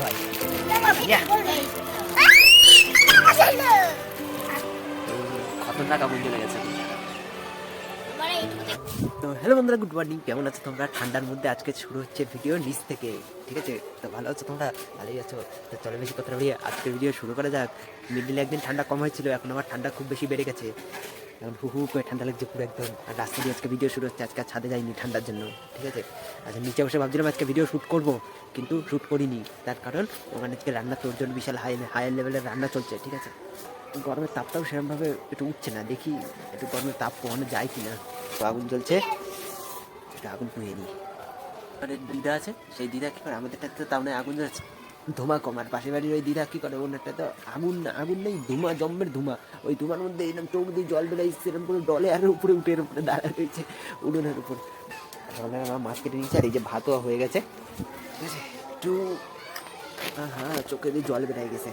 হয়। খতরনাক আগুন জ্বলে গেছে। তো হ্যালো বন্ধুরা, গুড মর্নিং। কেমন আছো তোমরা? ঠান্ডার মধ্যে আজকে শুরু হচ্ছে ভিডিও নিচ থেকে, ঠিক আছে? তো ভালো আছো তোমরা? ভালোই আছো? তো চলো বেশি কথা বলি, আজকের ভিডিও শুরু করা যাক। মিডিলে একদিন ঠান্ডা কম হয়েছিল, এখন আমার ঠান্ডা খুব বেশি বেড়ে গেছে। এখন হু হু করে ঠান্ডা লাগছে পুরো একদম। আর রাস্তা দিয়ে আজকে ভিডিও শুরু হচ্ছে, আজকে ছাদে যাইনি ঠান্ডার জন্য, ঠিক আছে? আচ্ছা, নিচে বসে ভাবছিলাম আজকে ভিডিও শ্যুট করবো, কিন্তু শ্যুট করিনি। তার কারণ ওখানে আজকে রান্না তোর জন্য বিশাল হাই লেভেলের রান্না চলছে, ঠিক আছে? গরমের তাপটাও সেরকমভাবে একটু উঠছে না, দেখি একটু গরমের তাপ কমানো যায় কি না। তো আগুন জ্বলছে, এটা আগুন পুড়িয়ে নিই। মানে দিদা আছে, সেই দিদা কী করে, আমাদেরটাতে তাও নয় আগুন জ্বলছে, ধোঁয়া কম। আর পাশের বাড়ির ওই দিদা কী করে, ওনারটা তো আগুন নেই, ধোঁয়া, জম্মের ধোঁয়া। ওই ধোঁয়ার মধ্যে এরকম চোখ দিয়ে জল বেরোয়, সেরকম করে ডলে আর উপরে উঠে উপরে দাঁড়া রয়েছে উনুনের উপর। আমার মাছ কেটে নিয়েছে, আর এই যে ভাতও হয়ে গেছে, ঠিক আছে? একটু হ্যাঁ, চোখে দিয়ে জল বেরিয়ে গেছে।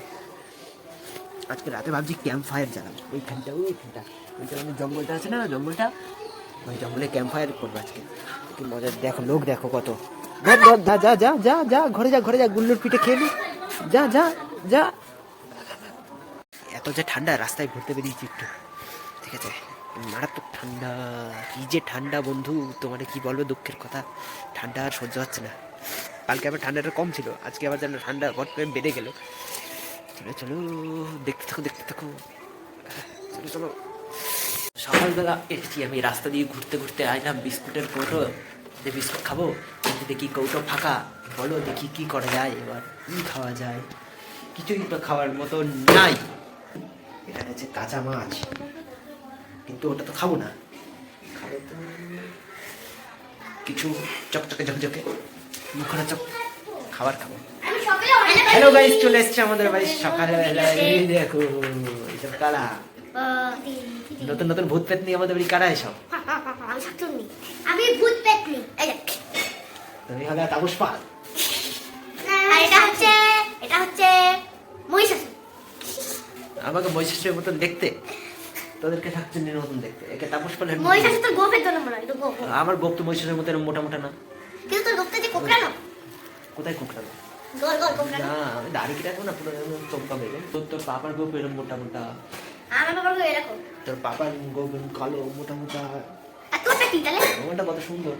আজকে রাতে ভাবছি ক্যাম্প ফায়ার জ্বালাবো, ওইখানটা আমাদের জঙ্গলটা আছে না, জঙ্গলটা, ওই জঙ্গলে ক্যাম্প ফায়ার করবো আজকে। কি মজা! দেখো লোক, দেখো কত। যা যা যা যা যা ঘরে যা, গুল্লুর পিঠে খেয়ে নি, যা যা যা। এত যে ঠান্ডা, রাস্তায় ঘুরতে বেরিয়েছি একটু, ঠিক আছে? মারাত্মক ঠান্ডা, কি যে ঠান্ডা বন্ধু, তোমার কি বলবো দুঃখের কথা। ঠান্ডা আর সহ্য হচ্ছে না। কালকে আবার ঠান্ডাটা কম ছিল, আজকে আবার যেন ঠান্ডা বট করে বেড়ে গেল। চলো চলো, দেখতে থাকো, চলো চলো। সকালবেলা এসেছি আমি, রাস্তা দিয়ে ঘুরতে ঘুরতে আইলাম বিস্কুটের কৌটো, যে বিস্কুট খাবো, কিন্তু দেখি কৌটো ফাঁকা। বলো দেখি কি করা যায়, এবার কি খাওয়া যায়? কিছুই তো খাওয়ার মতো নাই। এটা হচ্ছে কাঁচা মাছ, কিন্তু ওটা তো খাবো না। খাবো তো কিছু চকচকে ঝকঝকে মুখরোচক খাবার খাবো। হ্যালো গাইস, চলে এসছে আমাদের বাড়ি সকালে। দেখো এইসব কারা, নতুন নতুন ভূত পেতনি আমাদের বাড়ি কারা এসব? আমি ভূত পেতনি। তুমি হলে তাপস পাল, আর এটা হচ্ছে মহিষাসুর। আমাকে মহিষাসুরের মতন দেখতে, তোদেরকে থাকছে মতন দেখতে। একে তাপস পালের মহিষাসুর তোর গোপের জন্য মনে হয়, তো গোপ। আমার গোপ তো মহিষাসুরের মতো মোটা মোটা না। কিন্তু তোর গোপটা যে কোকড়ানো। কোথায় কোকড়ানো? গোল কোকড়ানো। না, আমি দাড়ি কি রাখবো না, পুরো চমকা বেড়ে। তোর পাপার গোপ এরকম মোটা মোটা, আমার বাবার গোপ এরকম। তোর পাপার গোপ কালো মোটা মোটা, আর তোরটা কি তাহলে? ওটা কত সুন্দর।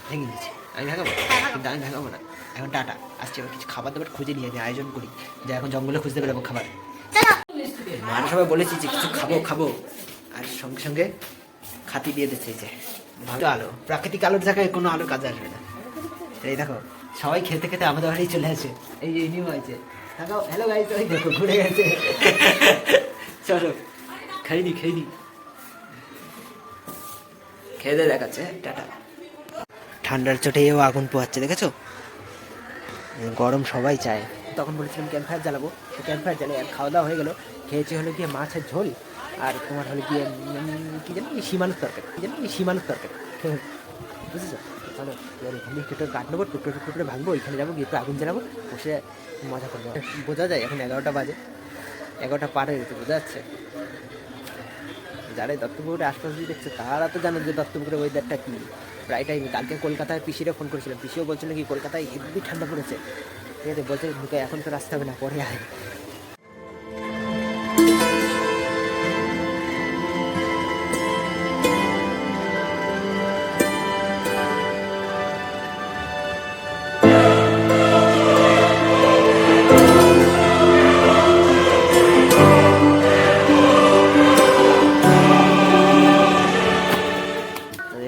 ভেঙে দিচ্ছি, আমি ভাগাবো, কিন্তু আমি ভাগাবো না। এখন টাটা, আসছি আবার কিছু খাবার দাবার খুঁজে নিয়ে যাই, আয়োজন করি, যে এখন জঙ্গলে খুঁজতে বেরোবো খাবার। মানুষ সবাই বলেছি যে কিছু খাবো, আর সঙ্গে সঙ্গে খাতি দিয়ে দিচ্ছে যে ভালো আলো, প্রাকৃতিক আলোর জায়গায় কোনো আলোর কাজে আসবে না। এই দেখো সবাই খেতে খেতে আমাদের বাড়ি চলে আসে, এই যে নিউ হয়েছে। দেখো হ্যালো গাইস, ওই দেখো ঘুরে গেছে। চলো খেয়ে নি, খেয়ে দিয়ে দেখাচ্ছে, টাটা। ঠান্ডার চোটেও আগুন পোহাচ্ছে, দেখেছো? গরম সবাই চায়। তখন বলেছিলাম ক্যাম্প ফায়ার জ্বালাবো, তো ক্যাম্প ফায়ার জ্বালাই। আর খাওয়া দাওয়া হয়ে গেলো। খেয়েছি হলো গিয়ে মাছের ঝোল, আর তোমার হলো গিয়ে কি জানি সীমানোর তরকারি, বুঝেছো? তাহলে এবার এখানে একটু কাট নেবো, টুকরো ভাঙবো, ওইখানে যাবো, গিয়ে একটু আগুন জ্বালাবো, বসে মজা করবো। বোঝা যায় এখন 11টা বাজে, 11টা পার হয়ে গেছে, বোঝা যাচ্ছে। যারা দত্তপুকুরের আশপাশ দিয়ে দেখছে তারা তো জানো যে দত্তপুকুরের ওয়েদারটা কী। প্রায় টাইম কালকে কলকাতায় পিসিরে ফোন করেছিলাম, পিসিও বলছিল কি কলকাতায় হেভি ঠান্ডা পড়েছে, ঠিক আছে? বলছে ঢুকে এখন তো রাস্তা হবে না, পরে আয়।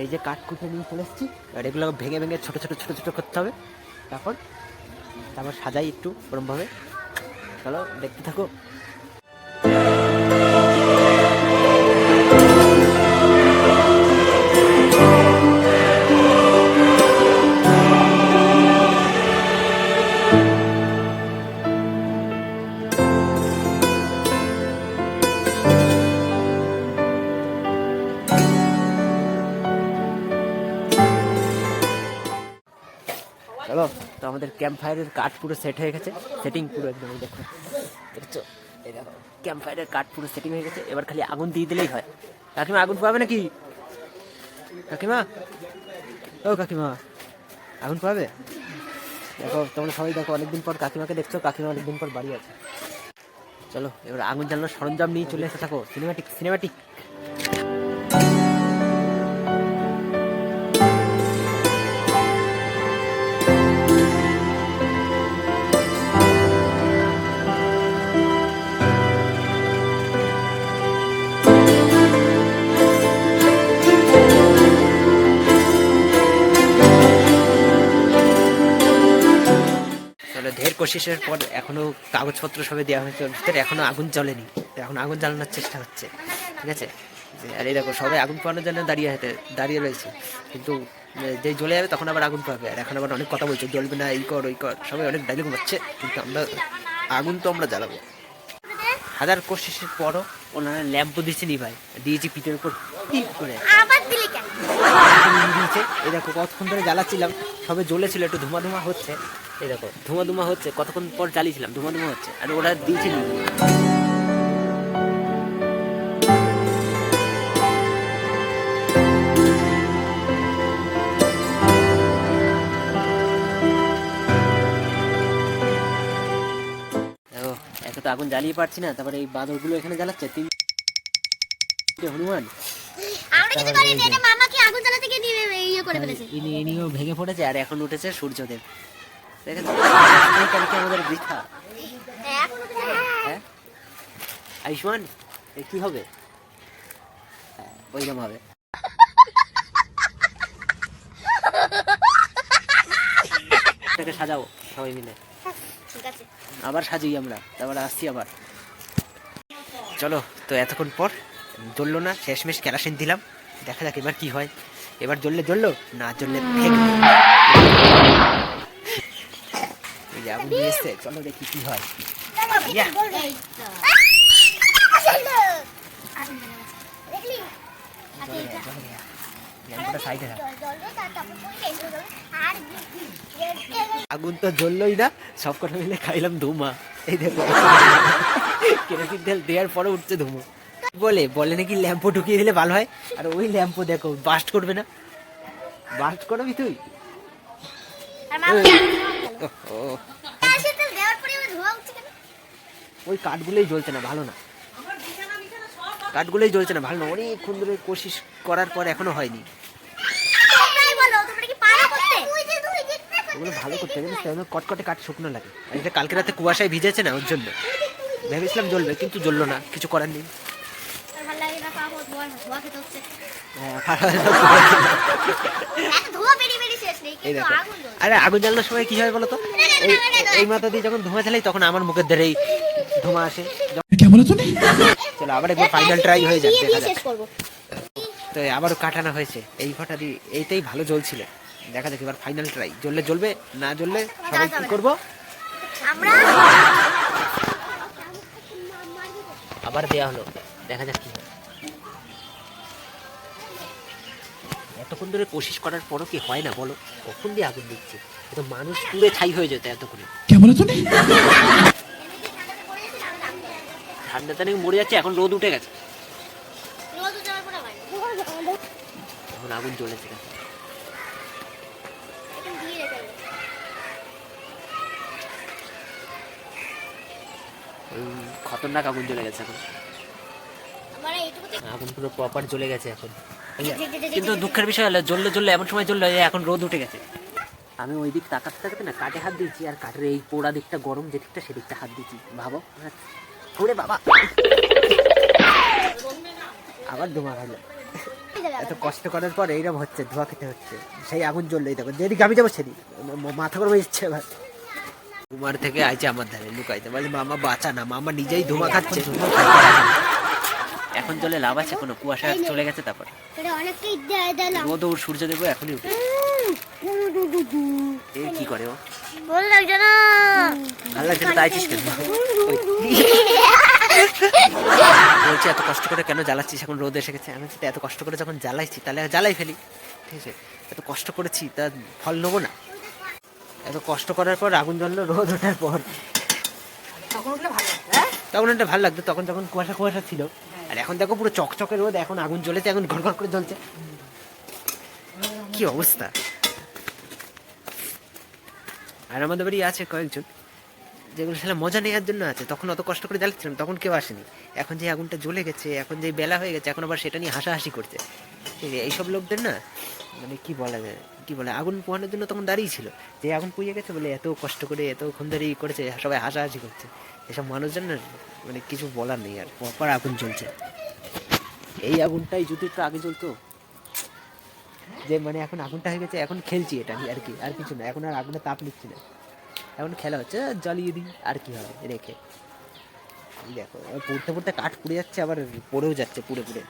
এই যে কাঠ কুটে নিয়ে চলে এসেছি, আর এগুলো ভেঙে ভেঙে ছোটো করতে হবে। তারপর সাজাই একটু ওরমভাবে। চলো দেখতে থাকো। চলো, তো আমাদের ক্যাম্প ফায়ারের কাঠ পুরো সেট হয়ে গেছে, সেটিং পুরো একদম দেখো, দেখছো? এই দেখো ক্যাম্প ফায়ারের কাঠ পুরো সেটিং হয়ে গেছে, এবার খালি আগুন দিয়ে দিলেই হয়। কাকিমা আগুন পাবে নাকি? কাকিমা, ও কাকিমা আগুন পাবে? দেখো তোমরা সবাই দেখো, অনেকদিন পর কাকিমাকে দেখছো, কাকিমা অনেকদিন পর বাড়ি আছে। চলো এবার আগুন জ্বালানোর সরঞ্জাম নিয়ে চলে এসে থাকো। Cinematic cinematic. ঢের কোশিশের পর এখনো কাগজপত্র সবে দেওয়া হয়েছে, ভিতরে এখনো আগুন জ্বলেনি। এখন আগুন জ্বালানোর চেষ্টা হচ্ছে, ঠিক আছে। আর এই দেখো সবাই আগুন পাওয়ানোর জন্য দাঁড়িয়ে রয়েছে, কিন্তু যে জ্বলে যাবে তখন আবার আগুন পাবে। আর এখন আবার অনেক কথা বলছে, জ্বলবে না, এই কর ওই কর, সবাই অনেক ডায়লগ মারছে, কিন্তু আগুন তো আমরা জ্বালাবো। হাজার কোশিশের পরও ওনারা ল্যাম্পও দিচ্ছে নি ভাই, দিয়েছি পিঠের উপর ঠিক করে দিয়েছে। এই দেখো কতক্ষণ ধরে জ্বালাচ্ছিলাম, সবে জ্বলেছিল, একটু ধুমা ধুমা হচ্ছে। এই দেখো ধুমা ধুমা হচ্ছে, কতক্ষণ পর জ্বালিয়েছিলাম, ধুমা ধুমা হচ্ছে, আর ওরা দিয়েছিল। দেখো একে তো আগুন জ্বালিয়ে পারছি না, তারপরে এই বাঁদরগুলো এখানে জ্বালাচ্ছে, হনুমান ইনিও ভেঙে পড়েছে। আর এখন উঠেছে সূর্যদেব, আমাদের বৃথা। হ্যাঁ আয়ুষ্মান কি হবে, ওইরকম হবে। এটাকে সাজাবো সবাই মিলে, আবার সাজিয়ে আমরা, তারপরে আসছি আবার। চলো তো এতক্ষণ পর জ্বললো না, শেষমেশ কেরাসিন দিলাম, দেখা যাক এবার কি হয়। এবার জ্বললে জ্বললো, না জ্বললে আগুন নিয়ে এসছে, চলো দেখি কি হয়। আগুন তো জ্বললোই না, সব কটা মিলে খাইলাম ধুমা। এই দেখো কেরোসিন তেল দেওয়ার পরে উঠছে ধুমো। বলে নাকি ল্যাম্পো ঢুকিয়ে দিলে ভালো হয়, আর ওই ল্যাম্পো দেখো বাস্ট করবে না, বাস্ট করবি তুই। ওই কাঠগুলোই জ্বলছে না, ভালো না, কাঠগুলোই জ্বলছে না, ভালো না। অনেকক্ষণ ধরে কোশিশ করার পর এখনো হয়নি। ওগুলো ভালো করতে গেলে কটকটে কাঠ শুকনো লাগে, আর এটা কালকে রাতে কুয়াশায় ভিজেছে না, ওর জন্য ভেবেছিলাম জ্বলবে, কিন্তু জ্বললো না, কিছু করার নেই। আরে আগুন জ্বালানোর সময় কি হয় বলতো, এই মাথা দিয়ে যখন ধোঁয়া জ্বালাই তখন আমার মুখের ধারে ধোঁয়া আসে। চলো আবার একবার ফাইনাল ট্রাই হয়ে যায়, তো আবারও কাটানো হয়েছে এই ফটা দিয়ে, এইটাই ভালো জ্বলছিল। দেখা যাক এবার ফাইনাল ট্রাই, জ্বললে জ্বলবে, না জ্বললে সবাই কি করবো, আবার দেয়া হলো, দেখা যাক কি। এতক্ষণ ধরে কোশিশ করার পরও কি হয় না বলো, কখন দিয়ে আগুন দিচ্ছে, তো মানুষ পুরে ছাই হয়ে যেত এতক্ষণে। ঠান্ডাতে নাকি মরে যাচ্ছে, এখন রোদ উঠে গেছে, এখন আগুন জ্বলেছে। খতরনাক আগুন জ্বলে গেছে এখন, আগুন পুরো প্রপার জ্বলে গেছে এখন। কিন্তু দুঃখের বিষয় হলো জ্বললে এমন সময় জ্বললো, এখন রোদ উঠে গেছে। আমি ওই দিক তাকাতে থাকতে না কাঠে হাত দিয়েছি, আর কাঠের এই পোড়া দিকটা গরম যে দিকটা সেদিকটা হাত দিয়েছি, ভাবো। ওরে বাবা, আবার ধোঁয়া খাইলো। এত কষ্ট করার পর এইরকম হচ্ছে, ধোঁয়া খেতে হচ্ছে। সেই আগুন জ্বললেই দেখো, যেদিকে আমি যাবো সেদিক মাথা গরম ইচ্ছে। এবার ধুমার থেকে আইছে আমার ধারে লুকাইতে, বলে মামা বাঁচা না, মামা নিজেই ধুমা খাচ্ছে। এখন চলে লাভ আছে, কোনো কুয়াশা চলে গেছে, তারপর রোদ ও সূর্য দেবো এখনই উঠে। এই কি করে ও, ভালো লাগছে না, তাই কেন বলছে এত কষ্ট করে কেন জ্বালাচ্ছিস, এখন রোদ এসে গেছে। আমি এত কষ্ট করে যখন জ্বালাইছি তাহলে জ্বালাই ফেলি, ঠিক আছে। এত কষ্ট করেছি তা ফল নেবো না। এত কষ্ট করার পর আগুন জ্বললো, রোদ ওঠার পর তখন একটা ভালো লাগতো, তখন যখন কুয়াশা কুয়াশা ছিল। আর এখন দেখো পুরো চকচকে রোদ, এখন আগুন জ্বলেছে, এখন ঘর ঘর করে জ্বলছে, কি অবস্থা। আর আমাদের বাড়ি আছে কয়েকজন, যেগুলো সালা মজা নেওয়ার জন্য আছে। তখন অত কষ্ট করে জ্বালাচ্ছিলাম, তখন কেউ আসেনি। এখন যে আগুনটা জ্বলে গেছে, এখন যে বেলা হয়ে গেছে, এখন আবার সেটা নিয়ে হাসাহাসি করছে। ঠিক আছে, এইসব লোকদের না মানে কি বলা যায়, কি বলে, আগুন পোহানোর জন্য তখন দাঁড়িয়ে ছিল, যে আগুন পুড়িয়ে গেছে বলে এত কষ্ট করে এতক্ষণ ধরে করেছে, সবাই হাসাহাসি করছে। এসব মানুষজন না মানে কিছু বলার নেই, আর প্রপার আগুন জ্বলছে। এই আগুনটাই যদি একটু আগে জ্বলতো, যে মানে এখন আগুনটা হয়ে গেছে, এখন খেলছি এটা নিয়ে আর কি, আর কিছু না। এখন আর আগুনে তাপ নিচ্ছি না, এখন খেলা হচ্ছে জ্বালিয়ে দিই আর কি হবে রেখে। দেখো পড়তে পড়তে কাঠ পুড়ে যাচ্ছে, আবার পড়েও যাচ্ছে পুড়ে পুড়ে।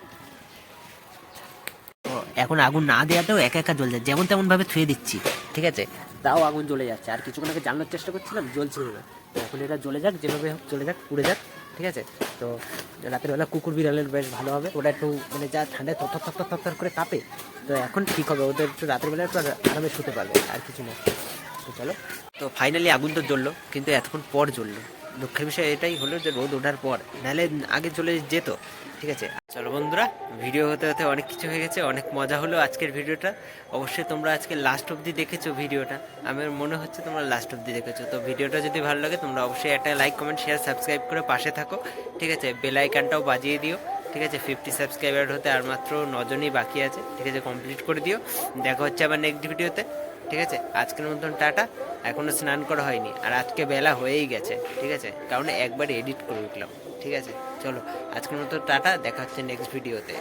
এখন আগুন না দেওয়াতেও একা একা জ্বলছে, যেমন তেমন ভাবে ছুঁয়ে দিচ্ছি, ঠিক আছে, তাও আগুন জ্বলে যাচ্ছে। আর কিছুক্ষণ আগে জানানোর চেষ্টা করছিলাম, জ্বলছিল না। তো এখন এটা জ্বলে যাক, যেভাবে হোক জ্বলে যাক, পুড়ে যাক, ঠিক আছে। তো রাতের বেলা কুকুর বিড়ালের বেশ ভালো হবে, ওটা একটু মানে যা ঠান্ডায় থর থর থর থর করে কাঁপে, তো এখন ঠিক হবে, ওদের একটু রাতের বেলা একটু আরামে শুতে পারবে, আর কিছু না। তো চলো, তো ফাইনালি আগুন তো জ্বললো, কিন্তু এতক্ষণ পর জ্বললো। দুঃখের বিষয় এটাই হলো যে রোদ ওঠার পর, নাহলে আগে চলে যেত, ঠিক আছে। চলো বন্ধুরা, ভিডিও হতে হতে অনেক কিছু হয়ে গেছে, অনেক মজা হলো আজকের ভিডিওটা। অবশ্যই তোমরা আজকে লাস্ট অবধি দেখেছো ভিডিওটা, আমার মনে হচ্ছে তোমরা লাস্ট অবধি দেখেছো। তো ভিডিওটা যদি ভালো লাগে, তোমরা অবশ্যই একটা লাইক, কমেন্ট, শেয়ার, সাবস্ক্রাইব করে পাশে থাকো, ঠিক আছে। বেল আইকনটাও বাজিয়ে দিও, ঠিক আছে। 50 সাবস্ক্রাইবার হতে আর মাত্র 9 জনই বাকি আছে, ঠিক আছে, কমপ্লিট করে দিও। দেখা হচ্ছে আবার নেক্সট ভিডিওতে, ঠিক আছে। আজকের মতন টাটা। এখনও স্নান করা হয়নি, আর আজকে বেলা হয়েই গেছে, ঠিক আছে, কারণ একবার এডিট করে উঠলাম, ঠিক আছে। চলো আজকের মতো টাটা, দেখা হচ্ছে নেক্সট ভিডিওতে।